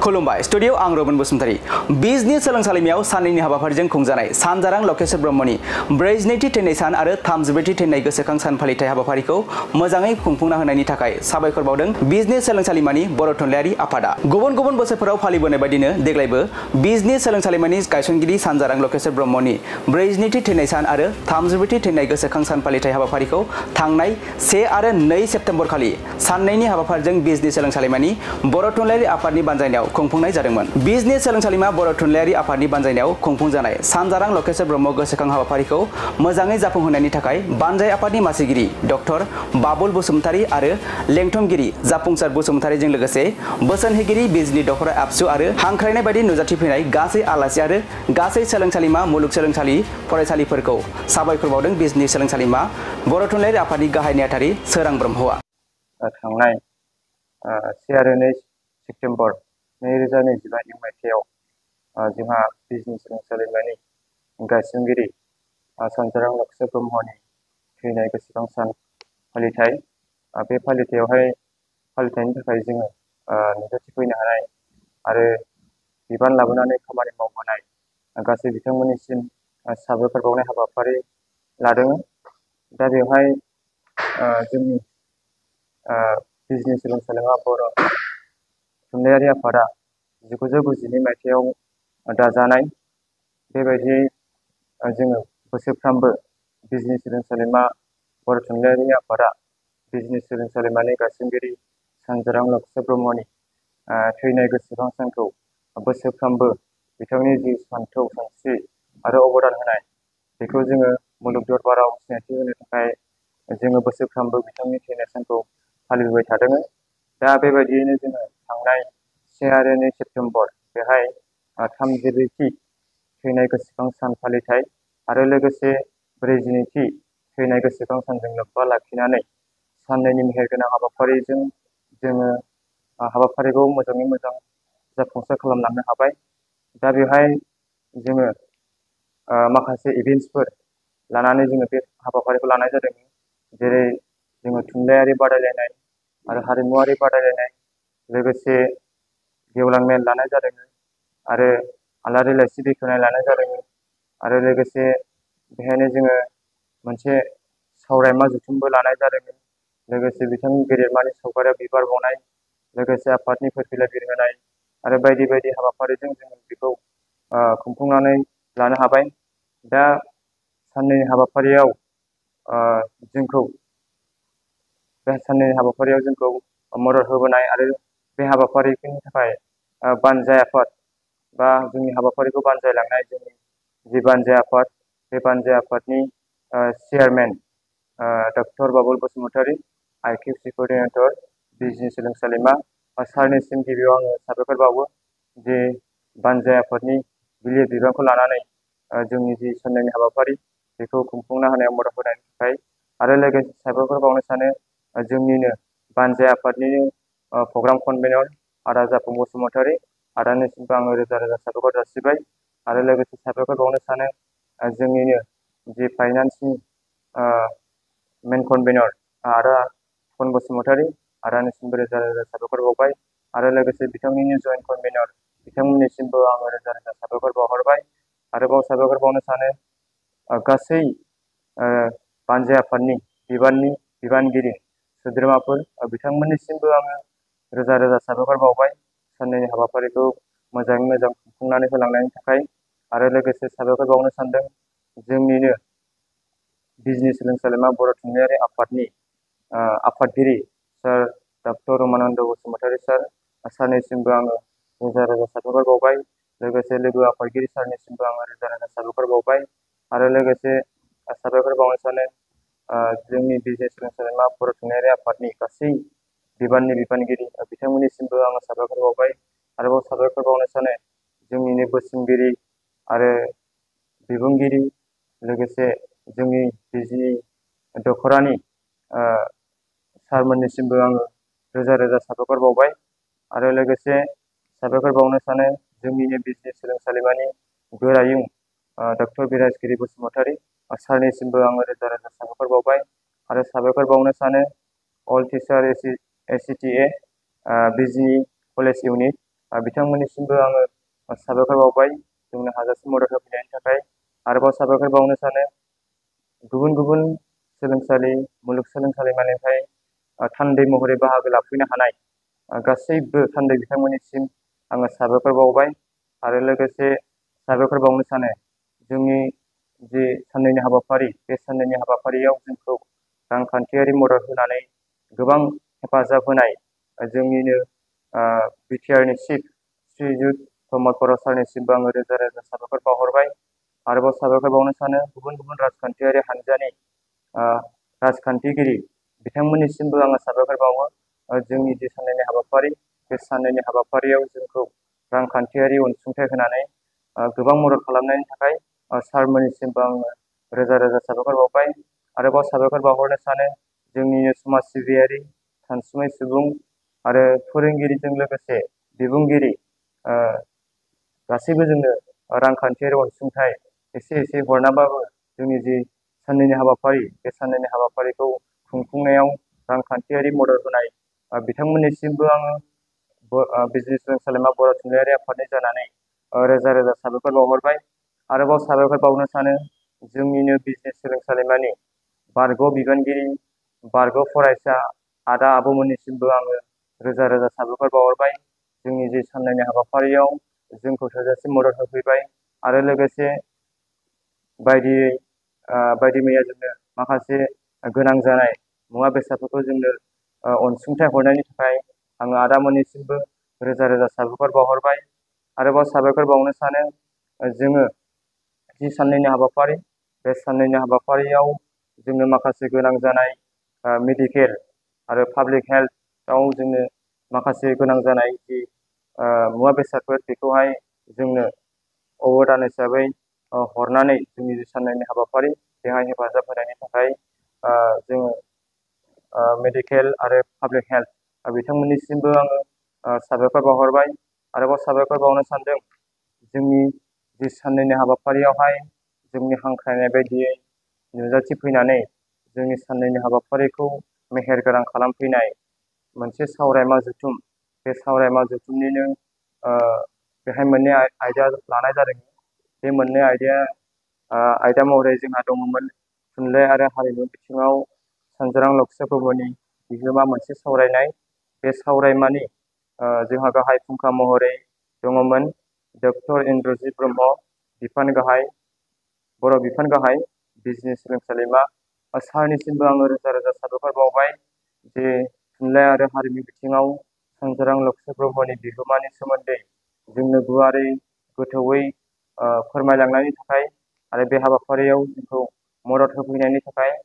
खुलुमबाय स्टुडियो आं Robin Basumatary business सोलोंसालिमायाव साननैनि हाबाफारिजों खुंजानाय सानजारां लकेश्वर ब्रह्मनि 42थि थैनाय सान आरो 33थि थैनाय गोसोखां सान फालिथाय हाबाफारिखौ मोजाङै खुंफुंना होनायनि थाखाय साबायखर बावदों बिजनेस सोलोंसालिमानि बर' थुनलाइयारि आफादा। गुबुन गुबुन बोसोरफोराव फालिबोनाय बायदिनो देग्लायबो बिजनेस सोलोंसालिमानि गायसनगिरि सानजारां लकेश्वर ब्रह्मनि 42थि थैनाय सान आरो 33थि थैनाय गोसोखां सान फालिथाय हाबाफारिखौ थांनाय 1 आरो 2 सेप्तेम्बर खालि साननैनि हाबाफारिजों बिजनेस सोलोंसालिमानि बर' थुनलाइयारि आफादनि बानजायनायाव खुंफुंनाय जादोंमोन। बिजनेस सोलोंसालिमा बर' थुनलाइयारि आफादनि बानजायनायाव खुंफुंजानाय सानजारां लकेश्वर ब्रह्म गोसोखां हाबाफारिखौ मोजाङै जाफुंहोनायनि थाखाय बानजाय आफादनि मासिगिरि डक्टर बाबुल बसुमतारी आरो लेंथनगिरि जाफुंसार बसुमतारीजों लोगोसे बोसोनहोगिरि बिजनि दखरा आबसु आरो हांख्रायनाय बायदि नुजाथिफैनाय गासै आलासि आरो गासै सोलोंसालिमा मुलुगसोलोंसालि फरायसालिफोरखौ साबायखर बावदों बिजनि सोलोंसालिमा बर' थुनलाइयारि आफादनि गाहाय नेहाथारि सोरां ब्रह्मआ। थांनाय 1 आरो 2 सेप्तेम्बर 2022 मायथाइयाव जोंहा बिजनेस सोलोंसालिमानि गायसनगिरि सानजारां लकेश्वर ब्रह्मनि थैनाय गोसोखां सान फालिथाय बे फालिथायनि थाखाय जोङो नुजाथिफैनो हानाय आरो बिबान लाबोनानै खामानि मावबोनाय गासै बिथांमोननिसिम साबायखर बावनाय हाबाफारि लादों। दा बेवहाय जोंनि बिजनेस सोलोंसालिमा बर' थुनलाइयारि आफादा 1992 मायथाइयाव दाजानाय। बेबायदियै जोङो बोसोरफ्रामबो बिजनेस सोलोंसालिमा बर' थुनलाइयारि आफादा बिजनेस सोलोंसालिमानि गायसनगिरि सानजारां लकेश्वर ब्रह्मनि थैनाय गोसोखां सानखौ बोसोरफ्रामबो बिथांनि जि सान्थौ सानस्रि आरो अबदान होनाय बेखौ जोङो मुलुग दरबाराव सिनायथि होनो थाखाय जोङो बोसोरफ्रामबो बिथांनि थैनाय सानखौ फालिबोबाय थादों। दा बेबायदियैनो जोङो थांनाय 1 आरो 2 सेप्तेम्बर बेहाय 33थि थैनाय गोसोखां सान फालिथाय आरो लोगोसे 42थि थैनाय गोसोखां सानजों लोब्बा लाखिनानै साननैनि मेहेरगोनां हाबाफारिजों जोङो हाबाफारिखौ मोजाङै मोजां जाफुंसार खालामलांनो हाबाय। दा बेवहाय जोङो माखासे इभेन्ट्सफोर लानानै जोङो बे हाबाफारिखौ लानाय जादों। जेरै जोङो थुनलाइयारि बादायलायनाय आरो हारिमुवारि बादायलायनाय लोगोसे गेवलां मेल लानाय जादों आरो आलारि लाइसि बेखेवनाय लानाय जादों आरो लोगोसे बेहायनो जोङो मोनसे सावरायमा जथुमबो लानाय जादों। लोगोसे बिथांनि गेदेरमानि सावगारियाव बिबार बावनाय लोगोसे आफादनि फिरफिला बिरहोनाय आरो बायदि बायदि हाबाफारिजों जोङो बेखौ खुंफुंनानै लानो हाबाय। दा साननैनि हाबाफारियाव जोंखौ मदद होबोनाय आरो बे हाबाफारिनि थाखाय बानजाय आफाद बा जोंनि हाबाफारिखौ बानजायलांनाय जोंनि जि बानजाय आफाद बे बानजाय आफादनि चेयारमेन डक्टर बाबुल बसुमतारी IQC क'र्डिनेटर बिजनेस सोलोंसालिमा सारनिसिम गिबियाव आङो साबायखर बावो जे बानजाय आफादनि गिलिर बिबानखौ लानानै जोंनि जि साननैनि हाबाफारि बेखौ खुंफुंना होनायाव मदद होनायनि थाखाय आरो लोगोसे साबायखर बावनो सानो जोंनिनो बानजाय आफादनिनो प्रग्राम कनभेनर आदा जाफुं बसुमतारी आदानिसिमबो आङो रोजा रोजा साबायखर जासिबाय आरो लोगोसे साबायखर बावनो सानो जोंनिनो जि फाइनान्सनि मेन कनभेनर आदा फन बसुमतारी आदानिसिमबो रोजा रोजा साबायखर बावबाय आरो लोगोसे बिथांनिनो जइन्ट कनभेनर बिथांमोननिसिमबो आङो रोजा रोजा साबायखर बावहरबाय। आरोबाव साबायखर बावनो सानो गासै बानजाय आफादनि बिबानगिरि सोद्रोमाफोर बिथांमोननिसिमबो आङो रोजा रोजा साबायखर बावबाय साननैनि हाबाफारिखौ मोजाङै मोजां खुंफुंनानै होलांनायनि थाखाय आरो लोगोसे साबायखर बावनो सानदों जोंनिनो बिजनेस सोलोंसालिमा बर' थुनलाइयारि आफादनि आफादगिरि सार डक्टर रमानन्द बसुमतारी सारनिसिमबो आङो रोजा रोजा साबायखर बावबाय। लोगोसे लोगो आफादगिरि सारनिसिमबो आङो रोजा रोजा साबायखर बावबाय आरो लोगोसे साबायखर बावनो सानो जोंनि बिजनेस सोलोंसालिमा बर' थुनलाइयारि आफादनि गासै बिबानगिरि बिथांमोननिसिमबो आङो साबायखर बावबाय। आरोबाव साबायखर बावनो सानो जोंनिनो बोसोनगिरि आरो बिबुंगिरि लोगोसे जोंनि बिजनि दखरानि सारमोननिसिमबो आङो रोजा रोजा साबायखर बावबाय आरो लोगोसे साबायखर बावनो सानो जोंनिनो बिजनेस सोलोंसालिमानि गोरायुं डक्टर बिराजगिरि बसुमतारी सारनिसिमबो आङो रोजा रोजा साबायखर बावबाय आरो साबायखर बावनो सानो अल टिचार ACTA बिजनि कलेज इउनिट बिथांमोननिसिमबो आङो साबायखर बावबाय जोंनो हाजासे मदद होफैनायनि थाखाय। आरोबाव साबायखर बावनो सानो गुबुन गुबुन सोलोंसालि मुलुगसोलोंसालिमानिफ्राय थान्दै महरै बाहागो लाफैनो हानाय गासैबो थान्दै बिथांमोननिसिम आङो साबायखर बावबाय। आरो लोगोसे साबायखर बावनो सानो जोंनि जि साननैनि हाबाफारि, बे साननैनि हाबाफारियाव जोंखौ रांखान्थियारि मदद होनानै गोबां हेफाजाब होनाय जोंनिनो बिटिआरनि चिफ श्रीयुत प्रमद बर' सारनिसिमबो आङो रोजा रोजा साबायखर बावहरबाय। आरोबाव साबायखर बावनो सानो गुबुन गुबुन राजखान्थियारि हान्जानि राजखान्थिगिरि बिथांमोननिसिमबो आङो साबायखर बावो। जोंनि जि साननैनि हाबाफारि, बे साननैनि हाबाफारियाव जोंखौ रांखान्थियारि अनसुंथाइ होनानै गोबां मदद खालामनायनि थाखाय सारमोननिसिमबो आङो रोजा रोजा साबायखर बावबाय। आरोबाव साबायखर बावहरनो सानो जोंनिनो समाज सिबियारि सानसुमै सुबुं आरो फोरोंगिरिजों लोगोसे बिबुंगिरि गासैबो जोंनो रांखान्थियारि अनसुंथाइ एसे एसे हरनाबाबो जोंनि जि साननैनि हाबाफारि, बे साननैनि हाबाफारिखौ खुंफुंनायाव रांखान्थियारि मदद होनाय बिथांमोननिसिमबो आङो बिजनेस सोलोंसालिमा बर' थुनलाइयारि आफादनि जानानै रोजा रोजा साबायखर बावहरबाय। आरोबाव साबायखर बावनो सानो जोंनिनो बिजनेस सोलोंसालिमानि बारग' बिबानगिरि, बारग' फरायसा आदा आब'मोननिसिमबो आङो रोजा रोजा साबायखर बावहरबाय। जोंनि जि साननैनि हाबाफारियाव जोंखौ थोजासे मदद होफैबाय आरो लोगोसे बायदि मैया जोंनो माखासे गोनां जानाय मुवा बेसादफोरखौ जोंनो अनसुंथाइ हरनायनि थाखाय आङो आदामोननिसिमबो रोजा रोजा साबायखर बावहरबाय। आरोबाव साबायखर बावनो सानो जोङो जि साननैनि हाबाफारि, बे साननैनि हाबाफारियाव जोंनो माखासे गोनां जानाय मेडिकेल आरो पाब्लिक हेल्थआव जोंनो माखासे गोनां जानाय जि मुवा बेसादफोर बेखौहाय जोंनो अबदान हिसाबै हरनानै जोंनि जि साननैनि हाबाफारि बेहाय हेफाजाब होनायनि थाखाय जोङो मेडिकेल आरो पाब्लिक हेल्थ बिथांमोननिसिमबो आङो साबायखर बावहरबाय। आरोबाव साबायखर बावनो सानदों जोंनि जि साननैनि हाबाफारियावहाय जोंनि हांख्रायनाय बायदियै नुजाथिफैनानै जोंनि साननैनि हाबाफारिखौ मेहेरगोनां खालामफैनाय मोनसे सावरायमा जथुम, बे सावरायमा जथुमनिनो बेहाय मोननै आयदा लानाय जादों। बे मोननै आयदा महरै जोंहा दङमोन थुनलाइ आरो हारिमु बिथिङाव सानजोरां लक्ष्य ब्रह्मनि बिहोमा मोनसे सावरायनाय। बे सावरायमानि जोंहा गाहाय फुंखा महरै दङमोन डक्टर इन्द्रजित ब्रह्म, बर' बिफान गाहाय बिजनेस सोलोंसालिमा। सारनिसिमबो आङो रोजा रोजा साबायखर बावबाय जे थुनलाइ आरो हारिमु बिथिङाव सानजोरां लक्ष्य ब्रह्मनि बिहोमानि सोमोन्दै जोंनो गुवारै गोथौयै फोरमायलांनायनि थाखाय आरो बे हाबाफारियाव जोंखौ मदद होफैनायनि थाखाय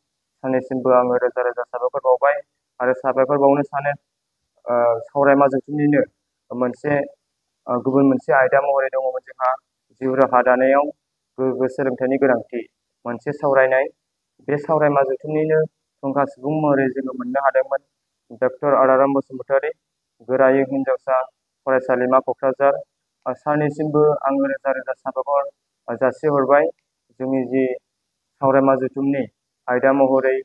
सारनिसिमबो आङो रोजा रोजा साबायखर बावबाय। आरो साबायखर बावनो सानो सावरायमा जथुमनिनो गुबुन मोनसे आयदा महरै दङमोन जोंहा जिउ राहा दानायाव गोग्गो सोलोंथाइनि गोनांथि मोनसे सावरायनाय। बे सावरायमा जथुमनिनो फुंखा सुबुं महरै जोङो मोननो हादोंमोन डक्टर आलाराम बसुमतारी, गोरायुं हिनजावसा फरायसालिमा क'क्राझार। सारनिसिमबो आङो रोजा रोजा साबायखर जासिहरबाय। जोंनि जि सावरायमा जथुमनि आयदा महरै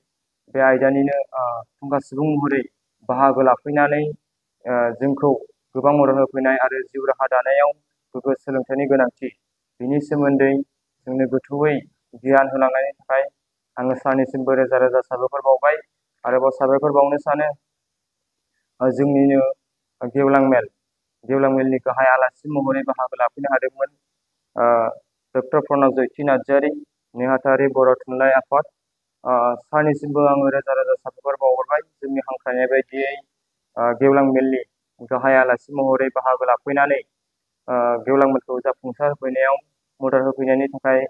बे आयदानिनो फुंखा सुबुं महरै बाहागो लाफैनानै जोंखौ गोबां मदद होफैनाय आरो जिउ राहा दानायाव गोग्गो सोलोंथाइनि गोनांथि बिनि सोमोन्दै जोंनो गोथौयै गियान होलांनायनि थाखाय आङो सारनिसिमबो रोजा रोजा साबायखर बावबाय। आरोबाव साबायखर बावनो सानो जोंनिनो गेवलां मेलनि गाहाय आलासि महरै बाहागो लाफैनो हादोंमोन डक्टर प्रणब जयति नार्जारी, नेहाथारि बर' थुनलाइ आफाद। सारनिसिमबो आङो रोजा रोजा साबायखर बावहरबाय जोंनि हांख्रायनाय बायदियै गेवलां मेलनि गाहाय आलासि महरै बाहागो लाफैनानै गेवलां मेलखौ जाफुंसार होफैनायाव मदद होफैनायनि थाखाय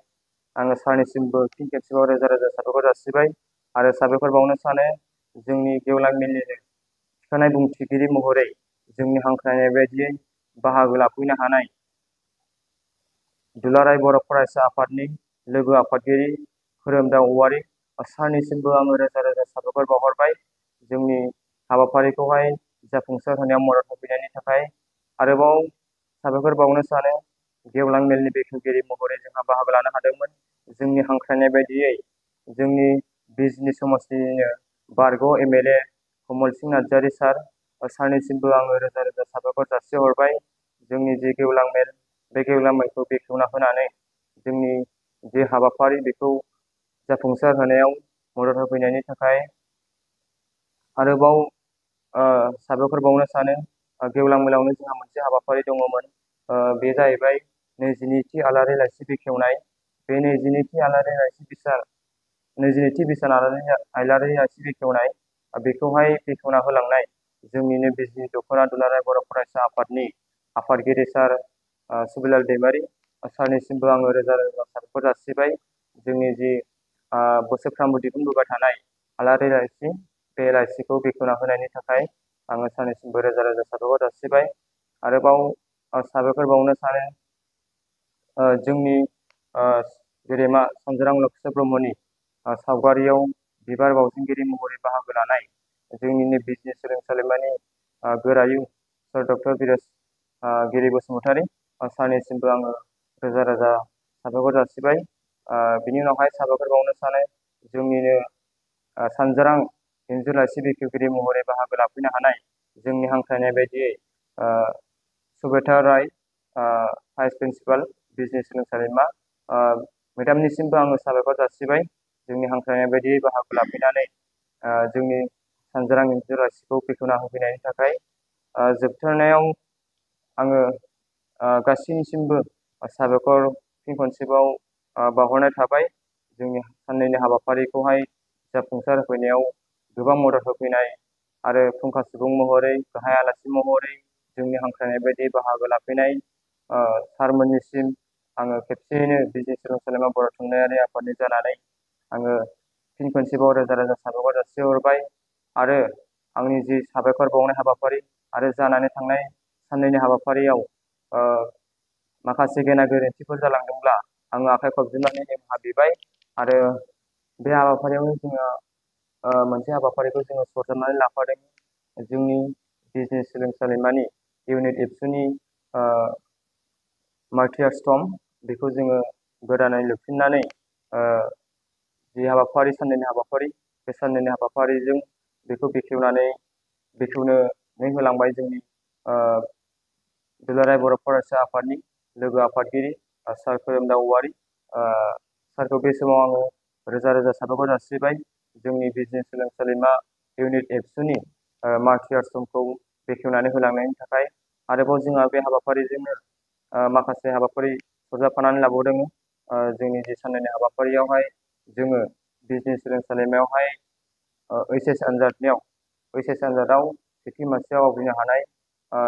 आङो सारनिसिमबो फिन खेबसेबाव रोजा रोजा साबायखर जासिबाय। आरो साबायखर बावनो सानो जोंनि गेवलां मेलनिनो थिखानाय बुंथिगिरि महरै जोंनि हांख्रायनाय बायदियै बाहागो लाफैनो हानाय दुलाराय बर' फरायसा आफादनि लोगो आफादगिरि खोरोमदाव औवारी, सारनिसिमबो आङो रोजा रोजा साबायखर बावहरबाय जोंनि हाबाफारिखौहाय जाफुंसार होनायाव मदद होफैनायनि थाखाय। आरोबाव साबायखर बावनो सानो गेवलां मेलनि बेखेवगिरि महरै जोंहा बाहागो लानो हादोंमोन जोंनि हांख्रायनाय बायदियै जोंनि बिजनि समाजनिनो बारग' MLA कमल सिंह नार्जारी सार। सारनिसिमबो आङो रोजा रोजा साबायखर जासिहरबाय जोंनि जे गेवलां मेल बे गेवलां मेलखौ बेखेवना होनानै जोंनि जे हाबाफारि बेखौ जाफुंसार होनायाव मदद होफैनायनि थाखाय आरोबाव साबायखर बावनो सानो। गेवलां मेलावनो जोंहा मोनसे हाबाफारि दङमोन, बे जाहैबाय 22थि आलारि लाइसि बेखेवनाय। बे 22थि आलारि आलारि लाइसि बेखेवनाय बेखौहाय बेखेवना होलांनाय जोंनिनो बिजनि दख'रा दुलाराय बर' फरायसा आफादनि आफादगिरि सार सुबिलाल दैमारि सारनिसिमबो आङो रोजा रोजा साबायखर जासिबाय। जोंनि जि बोसोरफ्रामबो दिहुनबोबाय थानाय आलारि लाइसि, बे लाइसिखौ बेखेवना होनायनि थाखाय आङो सारनिसिमबो रोजा रोजा साबायखर जासिबाय। आरोबाव साबायखर बावनो सानो जोंनि गेदेमा सानजोरां लक्ष्य ब्रह्मनि सावगारियाव बिबार बावथिंगिरि महरै बाहागो लानाय जोंनिनो बिजनेस सोलोंसालिमानि गोरायुं सर डक्टर बिरेज गिरि बसुमतारी सारनिसिमबो आङो रोजा रोजा साबायखर जासिबाय। बिनि उनावहाय साबायखर बावनो सानो जोंनिनो सानजोरां इन्जुर लाइसि बेखेवगिरि महरै बाहागो लाफैनो हानाय जोंनि हांख्रायनाय बायदियै सुबेता राय भाइस प्रिन्सिपाल बिजनेस सोलोंसालिमा मेडामनिसिमबो आङो साबायखर जासिबाय। जोंनि हांख्रायनाय बायदियै बाहागो लाफैनानै जोंनि सानजोरां इन्जुर लाइसिखौ बेखेवना होफैनायनि थाखाय जोबथारनायाव आङो गासैनिसिमबो साबायखर फिन खनसेबाव बावहरनाय थाबाय। जोंनि साननैनि हाबाफारिखौहाय जाफुंसार होफैनायाव गोबां मदद होफैनाय आरो फुंखा सुबुं महरै, गाहाय आलासि महरै जोंनि हांख्रायनाय बायदि बाहागो लाफैनाय सारमोननिसिम आङो खेबसेयैनो बिजनेस सोलोंसालिमा बर' थुनलाइयारि आफादनि जानानै आङो फिन खनसेबाव रोजा रोजा साबायखर जासिहरबाय। आरो आंनि जि साबायखर बावनाय हाबाफारि आरो जानानै थांनाय साननैनि हाबाफारियाव माखासे गेना गोरोन्थिफोर जालांदोंब्ला आङो आखाइ खबजोबनानै निमाहा बिबाय। आरो बे हाबाफारियावनो जोङो मोनसे हाबाफारिखौ जोङो सरजाबनानै लाफादों। जोंनि बिजनेस सोलोंसालिमानि इउनिट एबसुनि मार्टियार्स टम्ब बेखौ जोङो गोदानै लुफिननानै जि हाबाफारि साननैनि हाबाफारि, बे साननैनि हाबाफारिजों बेखौ बेखेवनो होलांबाय जोंनि दुलाराय बर' फरायसा आफादनि लोगो आफादगिरि सार खोरोमदाव औवारि सारखौ बे समाव आङो रोजा रोजा साबायखर जासिबाय। जोंनि बिजनेस सोलोंसालिमा इउनिट एबसुनि मार्टियार्स टम्बखौ बेखेवनानै होलांनायनि थाखाय। आरोबाव जोंहा बे हाबाफारिजोंनो माखासे हाबाफारि सरजाबफानानै लाबावदों। जोंनि जि साननैनि हाबाफारियावहाय जोङो बिजनेस सोलोंसालिमायावहाय ओइस एस आनजादाव सेथि मासियाव आवग्रिनो हानाय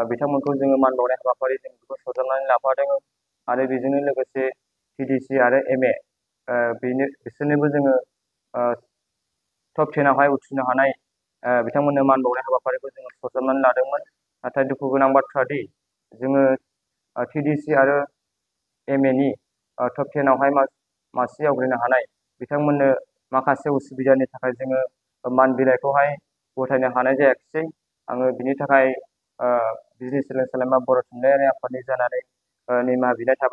बिथांमोनखौ जोङो मान बावनाय हाबाफारि जों बेखौ सरजाबनानै लाफादों। आरो बेजोंनो लोगोसे TDC आरो MA बिसोरनोबो जोङो टप 10आवहाय उथ्रिनो हानाय बिथांमोननो मान बावनाय हाबाफारिखौ जोङो सरजाबनानै लादोंमोन। नाथाय दुखु गोनां बाथ्रा दि जोङो TDC आरो MAनि टप 10आवहाय मासि आवग्रिनो हानाय बिथांमोननो माखासे उसुबिदानि थाखाय जोङो मान बिलाइखौहाय गथायनो हानाय जायाखिसै। आङो बिनि थाखाय बिजनेस सोलोंसालिमा बर' थुनलाइयारि आफादनि जानानै निमाहा बिनाय थाबाय।